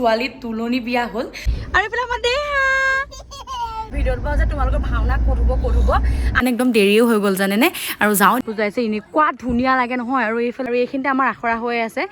ছোৱালীৰ তুলনি বিয়া হ'ল আৰু এইফালে আমাৰ দেহা ভিডিঅ'ত পাওঁ যে তোমালোকৰ ভাওনা ক'ত হ'ব একদম দেৰিও হৈ গ'ল জানেনে আৰু যাওঁ বুজাইছে এনেকুৱা ধুনীয়া লাগে নহয় আৰু এইফালে আৰু এইখিনিতে আমাৰ আখৰা হৈ আছে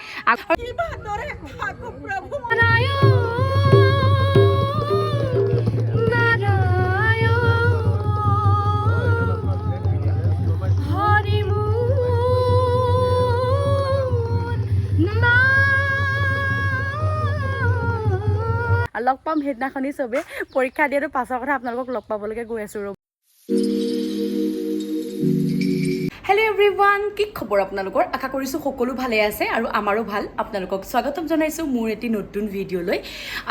লগ পাম সেইদিনাখনি চবেই পৰীক্ষা দিয়াটো পাছৰ কথা আপোনালোকক লগ পাবলৈকে গৈ আছো ৰ'ব হেল্ল' এভৰিৱান কি খবৰ আপোনালোকৰ আশা কৰিছোঁ সকলো ভালে আছে আৰু আমাৰো ভাল আপোনালোকক স্বাগতম জনাইছোঁ মোৰ এটি নতুন ভিডিঅ'লৈ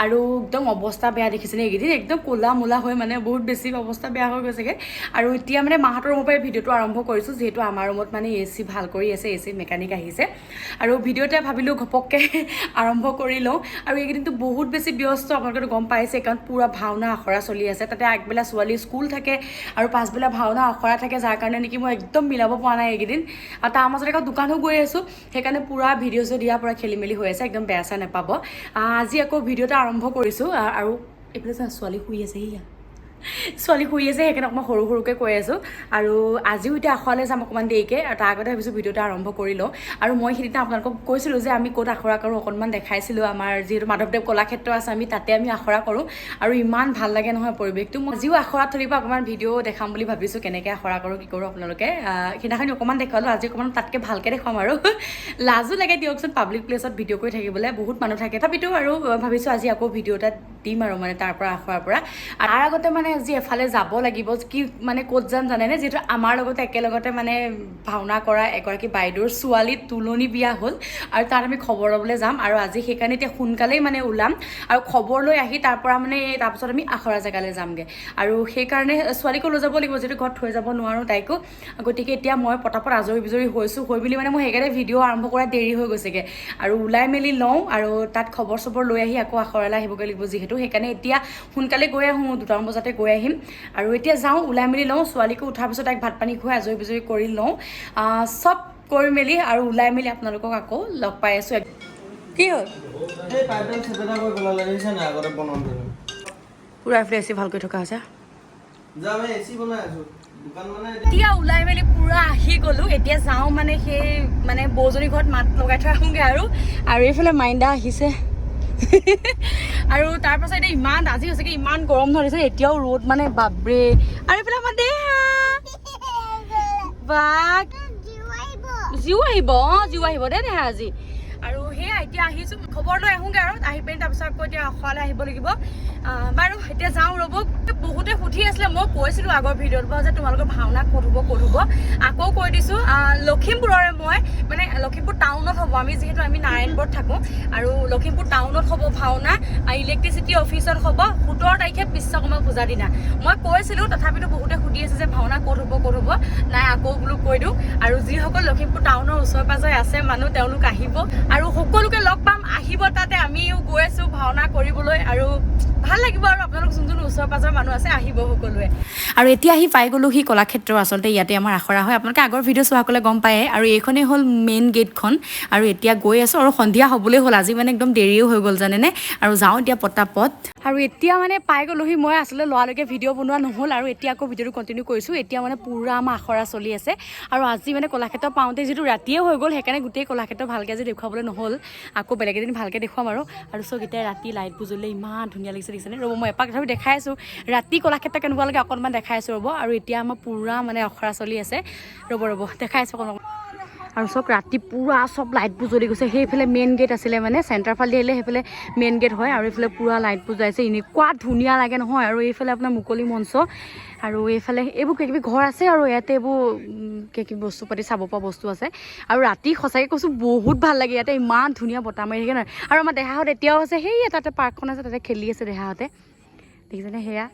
আৰু একদম অৱস্থা বেয়া দেখিছেনে এইকেইদিন একদম ক'লা মোলা হৈ মানে বহুত বেছি অৱস্থা বেয়া হৈ গৈছেগৈ আৰু এতিয়া মানে মাহঁতৰ ৰুমৰ পৰাই ভিডিঅ'টো আৰম্ভ কৰিছোঁ যিহেতু আমাৰ ৰুমত মানে এ চি ভাল কৰি আছে এ চি মেকানিক আহিছে আৰু ভিডিঅ'তে ভাবিলোঁ ঘপককৈ আৰম্ভ কৰি লওঁ আৰু এইকেইদিনটো বহুত বেছি ব্যস্ত আপোনালোকেতো গম পাইছে কাৰণ পূৰা ভাওনা আখৰা চলি আছে তাতে আগবেলা ছোৱালী স্কুল থাকে আৰু পাছবেলা ভাওনা আখৰা থাকে যাৰ কাৰণে নেকি মই একদম মিলাব পোৱা নাই এইকেইদিন আৰু তাৰ মাজতে আকৌ দোকানো গৈ আছোঁ সেইকাৰণে পূৰা ভিডিঅ'জ দিয়াৰ পৰা খেলি মেলি হৈ আছে একদম বেয়া চেয়া নাপাব আজি আকৌ ভিডিঅ'টা আৰম্ভ কৰিছোঁ আৰু এইফালে ছোৱালী শুই আছে সেয়া ছোৱালী শুই আছে সেইকাৰণে অকণমান সৰু সৰুকৈ কৈ আছোঁ আৰু আজিও এতিয়া আখৰালৈ যাম অকণমান দেৰিকৈ আৰু তাৰ আগতে ভাবিছোঁ ভিডিঅ'টা আৰম্ভ কৰি লওঁ আৰু মই সেইদিনা আপোনালোকক কৈছিলোঁ যে আমি ক'ত আখৰা কৰোঁ অকণমান দেখাইছিলোঁ আমাৰ যিহেতু মাধৱদেৱ কলাক্ষেত্ৰ আছে আমি তাতে আমি আখৰা কৰোঁ আৰু ইমান ভাল লাগে নহয় পৰিৱেশটো মই আজিও আখৰাত ধৰিব অকণমান ভিডিঅ' দেখাম বুলি ভাবিছোঁ কেনেকৈ আখৰা কৰোঁ কি কৰোঁ আপোনালোকে সেইদিনাখনি অকণমান দেখালোঁ আজি অকণমান তাতকৈ ভালকৈ দেখুৱাম আৰু লাজো লাগে দিয়কচোন পাব্লিক প্লেচত ভিডিঅ' কৰি থাকিবলৈ বহুত মানুহ থাকে তথাপিতো আৰু ভাবিছোঁ আজি আকৌ ভিডিঅ' এটা দিম আৰু মানে তাৰ পৰা আখৰাৰ পৰা তাৰ আগতে মানে আজি এফালে যাব লাগিব কি মানে ক'ত যাম জানেনে যিহেতু আমাৰ লগতে একেলগতে মানে ভাওনা কৰা এগৰাকী বাইদেউৰ ছোৱালীৰ তুলনি বিয়া হ'ল আৰু তাত আমি খবৰ ল'বলৈ যাম আৰু আজি সেইকাৰণে এতিয়া সোনকালেই মানে ওলাম আৰু খবৰ লৈ আহি তাৰ পৰা মানে তাৰপিছত আমি আখৰা জেগালৈ যামগৈ আৰু সেইকাৰণে ছোৱালীকো লৈ যাব লাগিব যিহেতু ঘৰত থৈ যাব নোৱাৰোঁ তাইকো গতিকে এতিয়া মই পটাপট আজৰি বিজৰি হৈছোঁ হৈ বুলি মানে মই সেইকাৰণে ভিডিঅ' আৰম্ভ কৰা দেৰি হৈ গৈছেগৈ আৰু ওলাই মেলি লওঁ আৰু তাত খবৰ চবৰ লৈ আহি আকৌ আখৰালৈ আহিবগৈ লাগিব যিহেতু সেইকাৰণে এতিয়া সোনকালে গৈ আহোঁ 2টামান বজাতে গৈ আহিম আৰু এতিয়া যাওঁ ওলাই মেলি লওঁ ছোৱালীকো উঠাৰ পিছত তাইক ভাত পানী খুৱাই আজৰি বিজৰি কৰি লওঁ চব কৰি মেলি আৰু ওলাই মেলি আপোনালোকক আকৌ লগ পাই আছোঁ কি হ'ল পুৰা এফালে এচি ভালকৈ থকা হৈছে এতিয়া ওলাই মেলি পুৰা আহি গ'লো এতিয়া যাওঁ মানে সেই মানে বৌজনী ঘৰত মাত লগাই থৈ আহোঁগৈ আৰু এইফালে মাইণ্ডা আহিছে আৰু তাৰপাছত এতিয়া ইমান আজি হৈছেগৈ ইমান গৰম ধৰিছে এতিয়াও ৰ'দ মানে বাপৰে আৰু এইফালে আমাৰ দেহা বা জিও আহিব জিও আহিব দেহা আজি আৰু সেয়া এতিয়া আহিছোঁ খবৰ লৈ আহোঁগৈ আৰু আহি পিনি তাৰপিছত আকৌ এতিয়া আখৰালৈ আহিব লাগিব বাৰু এতিয়া যাওঁ ৰ'ব বহুতে সুধি আছিলে মই কৈছিলোঁ আগৰ ভিডিঅ'ত বাৰু যে তোমালোকৰ ভাওনা ক'ত হ'ব আকৌ কৈ দিছোঁ লখিমপুৰৰে মই মানে লখিমপুৰ টাউনত হ'ব আমি যিহেতু আমি নাৰায়ণপুৰত থাকোঁ আৰু লখিমপুৰ টাউনত হ'ব ভাওনা ইলেক্ট্ৰিচিটি অফিচত হ'ব 17 তাৰিখে বিশ্বকৰ্মা পূজাৰ দিনা মই কৈছিলোঁ তথাপিতো বহুতে সুধি আছে যে ভাওনা ক'ত হ'ব নাই আকৌ বোলো কৈ দিওঁ আৰু যিসকল লখিমপুৰ টাউনৰ ওচৰে পাজৰে আছে মানুহ তেওঁলোক আহিব আৰু সকলোকে লগ পাম আহিব তাতে আমিও গৈ আছোঁ ভাওনা কৰিবলৈ আৰু ভাল লাগিব আৰু আপোনালোক যোন ওচৰ পাজৰ মানুহ আছে আহিব সকলোৱে আৰু এতিয়া আহি পাই গ'লোঁ সি কলাক্ষেত্ৰ আচলতে ইয়াতে আমাৰ আখৰা হয় আপোনালোকে আগৰ ভিডিঅ' চোৱাসকলে গম পায়ে আৰু এইখনেই হ'ল মেইন গেটখন আৰু এতিয়া গৈ আছোঁ আৰু সন্ধিয়া হ'বলৈ হ'ল আজি মানে একদম দেৰিও হৈ গ'ল জানেনে আৰু যাওঁ এতিয়া পটাপট আৰু এতিয়া মানে পাই গ'লোহি মই আচলতে লৰালৈকে ভিডিঅ' বনোৱা নহ'ল আৰু এতিয়া আকৌ ভিডিঅ'টো কণ্টিনিউ কৰিছোঁ এতিয়া মানে পূৰা আমাৰ আখৰা চলি আছে আৰু আজি মানে কলাক্ষেত্ৰ পাওঁতে যিটো ৰাতিয়ে হৈ গ'ল সেইকাৰণে গোটেই কলাক্ষেত্ৰ ভালকৈ আজি দেখুৱাবলৈ নহ'ল আকৌ বেলেগ এদিন ভালকৈ দেখুৱাম আৰু চব এতিয়া ৰাতি লাইটবোৰ জ্বলিলে ইমান ধুনীয়া লাগিছে দেখিছেনে ৰ'ব মই এপাক ধৰি দেখাই আছোঁ ৰাতি কলাক্ষেত্ৰ কেনেকুৱা লাগে অকণমান দেখাই আছোঁ ৰ'ব আৰু এতিয়া আমাৰ পূৰা মানে আখৰা চলি আছে ৰ'ব দেখাই আছোঁ অকণমান আৰু চব ৰাতি পূৰা চব লাইটবোৰ জ্বলি গৈছে সেইফালে মেইন গেট আছিলে মানে চেণ্টাৰ ফালে আহিলে সেইফালে মেইন গেট হয় আৰু এইফালে পূৰা লাইটবোৰ জ্বলাইছে এনেকুৱা ধুনীয়া লাগে নহয় আৰু এইফালে আপোনাৰ মুকলি মঞ্চ আৰু এইফালে এইবোৰ কিবা ঘৰ আছে আৰু ইয়াতে এইবোৰ কিবা বস্তু পাতি চাব পৰা বস্তু আছে আৰু ৰাতি সঁচাকৈ কৈছোঁ বহুত ভাল লাগে ইয়াতে ইমান ধুনীয়া বতাহ মাৰি থাকে নহয় আৰু আমাৰ দেহাহঁত এতিয়াও আছে সেই তাতে পাৰ্কখন আছে তাতে খেলি আছে দেহাহঁতে দেখিছেনে সেয়া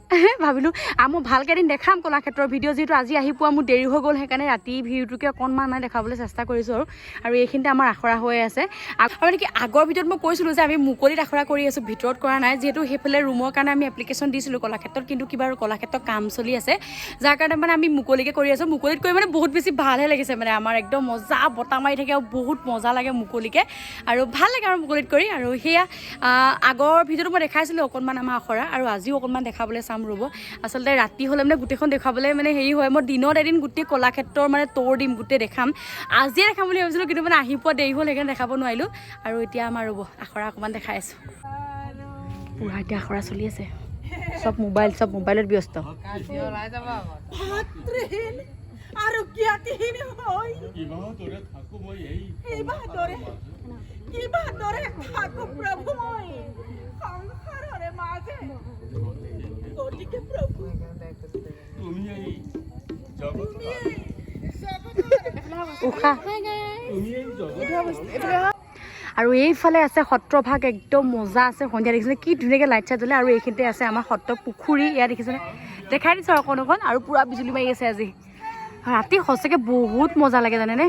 ভাবিলোঁ মই ভালকৈ এদিন দেখাম কলাক্ষেত্ৰৰ ভিডিঅ' যিহেতু আজি আহি পোৱা মোৰ দেৰি হৈ গ'ল সেইকাৰণে ৰাতি ভিউটোকে অকণমান মানে দেখাবলৈ চেষ্টা কৰিছোঁ আৰু এইখিনিতে আমাৰ আখৰা হৈ আছে আৰু নেকি আগৰ ভিডিঅ'ত মই কৈছিলোঁ যে আমি মুকলিত আখৰা কৰি আছোঁ ভিতৰত কৰা নাই যিহেতু সেইফালে ৰুমৰ কাৰণে আমি এপ্লিকেশ্যন দিছিলোঁ কলাক্ষেত্ৰত কিন্তু কিবা আৰু কলাক্ষেত্ৰত কাম চলি আছে যাৰ কাৰণে মানে আমি মুকলিকে কৰি আছোঁ মুকলিত কৰি মানে বহুত বেছি ভালহে লাগিছে মানে আমাৰ একদম মজা বতাহ মাৰি থাকে আৰু বহুত মজা লাগে মুকলিকে আৰু ভাল লাগে আৰু মুকলিত কৰি আৰু সেয়া আগৰ ভিডিঅ'টো মই দেখাইছিলোঁ অকণমান আমাৰ আখৰা আৰু আজিও অকণমান দেখাবলৈ চাম ৰ'ব আচলতে ৰাতি হ'লে মানে গোটেইখন দেখাবলৈ মানে হেৰি হয় মই দিনত এদিন গোটেই কলাক্ষেত্ৰৰ মানে ট'ৰ দিম গোটেই দেখাম আজিয়ে দেখাম বুলি ভাবিছিলোঁ কিন্তু মানে আহি পোৱা দেৰি হ'ল সেইকাৰণে দেখাব নোৱাৰিলোঁ আৰু এতিয়া আমাৰ ৰ'ব আখৰা অকণমান দেখাই আছোঁ পুৰা এতিয়া আখৰা চলি আছে চব মোবাইলত ব্যস্ত আৰু জ্ঞাতিহীন হৈ কিবা দৰে থাকো প্ৰভু মই সংসাৰৰে মাজে গতিকে প্ৰভু আৰু এইফালে আছে সত্ৰভাগ একদম মজা আছে সন্ধিয়া দেখিছেনে কি ধুনীয়াকৈ লাইট চাইট জ্বলে আৰু এইখিনিতে আছে আমাৰ সত্ৰ পুখুৰী এয়া দেখিছেনে দেখাই দিছোঁ অকণ আৰু পূৰা বিজুলী মাৰি আছে আজি ৰাতি সঁচাকৈ বহুত মজা লাগে জানেনে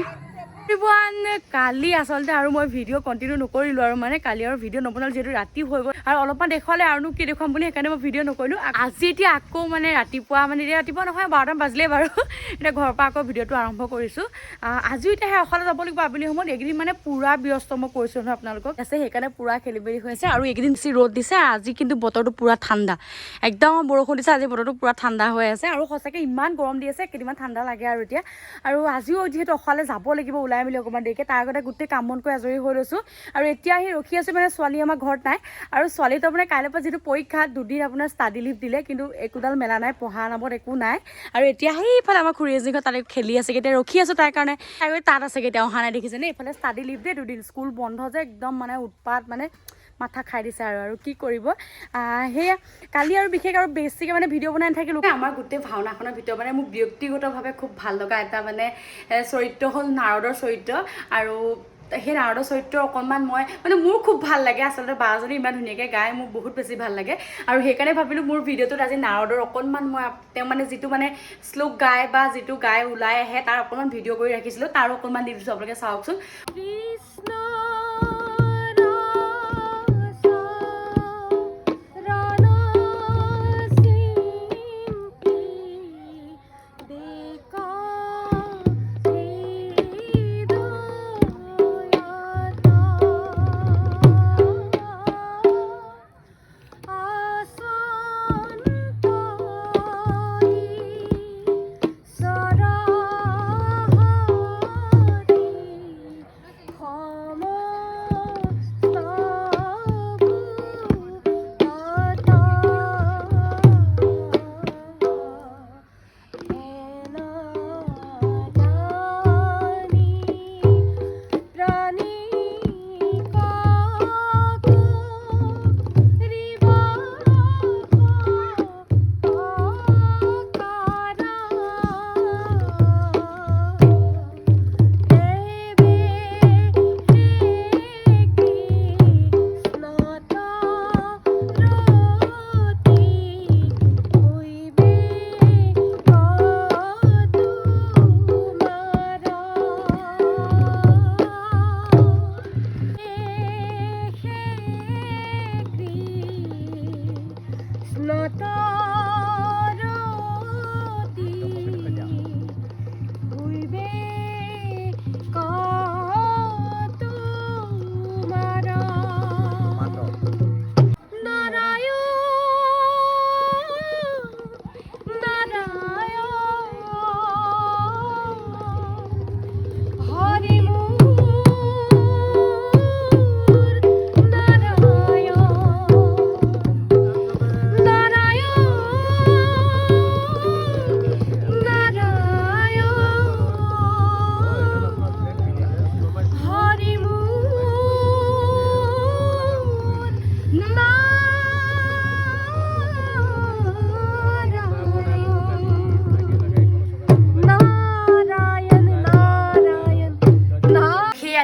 কালি আচলতে আৰু মই ভিডিঅ' কণ্টিনিউ নকৰিলোঁ আৰু মানে কালি আৰু ভিডিঅ' নবনালোঁ যিহেতু ৰাতি হৈ গ'ল আৰু অলপমান দেখুৱালে আৰুনো কি দেখুৱাম বুলি সেইকাৰণে মই ভিডিঅ' নকৰিলোঁ আজি এতিয়া আকৌ মানে ৰাতিপুৱা মানে এতিয়া ৰাতিপুৱা নহয় 12টা বাজিলেই বাৰু এতিয়া ঘৰৰ পৰা আকৌ ভিডিঅ'টো আৰম্ভ কৰিছোঁ আজিও এতিয়া সেই অখালে যাব লাগিব আবেলি সময়ত এইকেইদিন মানে পূৰা ব্যস্ত মই কৰিছোঁ নহয় আপোনালোকক আছে সেইকাৰণে পূৰা খেলি মেলি হৈ আছে আৰু এইকেইদিন বেছি ৰ'দ দিছে আজি কিন্তু বতৰটো পূৰা ঠাণ্ডা একদম বৰষুণ দিছে আজি বতৰটো পূৰা ঠাণ্ডা হৈ আছে আৰু সঁচাকৈ ইমান গৰম দি আছে কেইদিনমান ঠাণ্ডা লাগে আৰু এতিয়া আৰু আজিও যিহেতু অখালে যাব লাগিব ওলাই মেলি অকণমান দেৰিকৈ তাৰ আগতে গোটেই কাম বন কৰি আজৰি হৈ লৈছোঁ আৰু এতিয়া আহি ৰখি আছোঁ মানে ছোৱালী আমাৰ ঘৰত নাই আৰু ছোৱালীটো মানে কাইলৈৰ পৰা যিটো পৰীক্ষা দুদিন আপোনাৰ ষ্টাডি লিভ দিলে কিন্তু একোডাল মেলা নাই পঢ়া নামত একো নাই আৰু এতিয়া সেইফালে আমাৰ খুৰী এজনী তাতে খেলি আছে এতিয়া ৰখি আছোঁ তাইৰ কাৰণে তাই তাত আছে কেতিয়া অহা নাই দেখিছেনে এইফালে ষ্টাডি লিভ দিয়ে দুদিন স্কুল বন্ধ যে একদম মানে উৎপাত মানে মাথা খাই দিছে আৰু কি কৰিব সেয়া কালি আৰু বিশেষ আৰু বেছিকৈ মানে ভিডিঅ' বনাই নাথাকিলোঁ আমাৰ গোটেই ভাওনাখনৰ ভিতৰত মানে মোক ব্যক্তিগতভাৱে খুব ভাল লগা এটা মানে চৰিত্ৰ হ'ল নাৰদৰ চৰিত্ৰ আৰু সেই নাৰদৰ চৰিত্ৰ অকণমান মই মানে মোৰ খুব ভাল লাগে আচলতে বাজনী ইমান ধুনীয়াকৈ গাই মোৰ বহুত বেছি ভাল লাগে আৰু সেইকাৰণে ভাবিলোঁ মোৰ ভিডিঅ'টোত আজি নাৰদৰ অকণমান মই তেওঁ মানে যিটো মানে শ্লোক গায় বা যিটো গাই ওলাই আহে তাৰ অকণমান ভিডিঅ' কৰি ৰাখিছিলোঁ তাৰ অকণমান দি দিছোঁ আপোনালোকে চাওকচোন কৃষ্ণ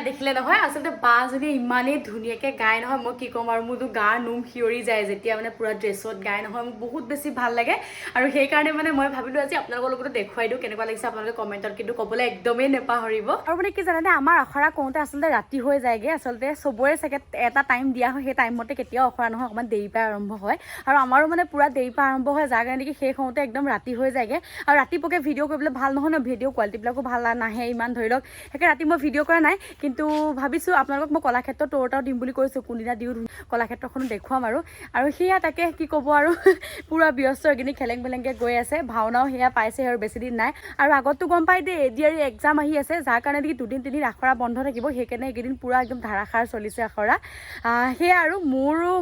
দেখিলে আছিলে নহয় আচলতে বাজনীয়ে ইমানেই ধুনীয়াকৈ গায় নহয় মই কি ক'ম আৰু মোৰতো গাৰ নোম শিয়ৰি যায় যেতিয়া মানে পুৰা ড্ৰেছত গায় নহয় মোক বহুত বেছি ভাল লাগে আৰু সেইকাৰণে মানে মই ভাবিলোঁ আজি আপোনালোকৰ লগতো দেখুৱাই দিওঁ কেনেকুৱা লাগিছে আপোনালোকে কমেণ্টত কিন্তু ক'বলৈ একদমেই নেপাহৰিব আৰু মানে কি জানেনে আমাৰ আখৰা কৰোঁতে আচলতে ৰাতি হৈ যায়গৈ আচলতে চবৰে চাগে এটা টাইম দিয়া হয় সেই টাইমতে কেতিয়াও আখৰা নহয় অকণমান দেৰি পৰা আৰম্ভ হয় আৰু আমাৰো মানে পুৰা দেৰি পৰা আৰম্ভ হয় যাৰ কাৰণে কি শেষ হওঁতে একদম ৰাতি হৈ যায়গৈ আৰু ৰাতিপুৱাকৈ ভিডিঅ' কৰিবলৈ ভাল নহয় ন ভিডিঅ' কোৱালিটিবিলাকো ভাল নাহে ইমান ধৰি লওক সেইকাৰণে ৰাতি মই ভিডিঅ' কৰা নাই কিন্তু ভাবিছোঁ আপোনালোকক মই কলাক্ষেত্ৰ ট'ৰ এটাও দিম বুলি কৈছোঁ কোনদিনা দিওঁ কলাক্ষেত্ৰখনো দেখুৱাম আৰু সেয়া তাকে কি ক'ব আৰু পুৰা ব্যস্ত এইখিনি খেলেং মেলেংকৈ গৈ আছে ভাওনাও সেয়া পাইছে আৰু বেছিদিন নাই আৰু আগততো গম পাই দেই এডিআৰ এক্সাম আহি আছে যাৰ কাৰণে নেকি দুদিন তিনিদিন আখৰা বন্ধ থাকিব সেইকাৰণে এইকেইদিন পুৰা একদম ধাৰাসাৰ চলিছে আখৰা সেয়া আৰু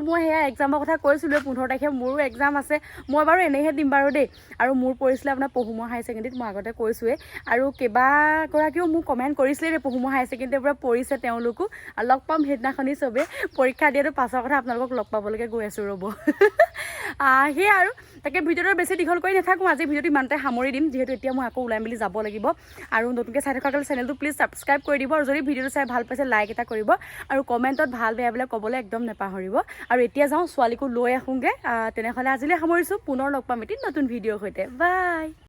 মই সেয়া এক্সামৰ কথা কৈছিলোঁ 15 তাৰিখে মোৰো এক্সাম আছে মই বাৰু এনেহে দিম বাৰু দেই আৰু মোৰ পৰিছিলে আপোনাৰ পহুমৰ হায়াৰ ছেকেণ্ডেৰীত মই আগতে কৈছোঁৱেই আৰু কেইবাগৰাকীও মোক কমেণ্ট কৰিছিলে দেই পহুমৰ হায়াৰ ছেকেণ্ডেৰীৰ পৰা পৰিছে তেওঁলোকো আৰু লগ পাম সেইদিনাখনি চবেই পৰীক্ষা দিয়াটো পাছৰ কথা আপোনালোকক লগ পাবলৈকে গৈ আছোঁ ৰ'ব সেয়া আৰু তাকে ভিডিঅ'টো বেছি দীঘল কৰি নাথাকোঁ আজি ভিডিঅ'টো ইমানতে সামৰি দিম যিহেতু এতিয়া মই আকৌ ওলাই মেলি যাব লাগিব আৰু নতুনকৈ চাই থকা চেনেলটো প্লিজ ছাবস্ক্ৰাইব কৰি দিব আৰু যদি ভিডিঅ'টো চাই ভাল পাইছে লাইক এটা কৰিব আৰু কমেণ্টত ভাল বেয়া বিলাক ক'বলৈ একদম নেপাহৰিব আৰু এতিয়া যাওঁ ছোৱালীকো লৈ আহোঁগৈ তেনেহ'লে আজিলৈ সামৰিছোঁ পুনৰ লগ পাম এটি নতুন ভিডিঅ'ৰ সৈতে বাই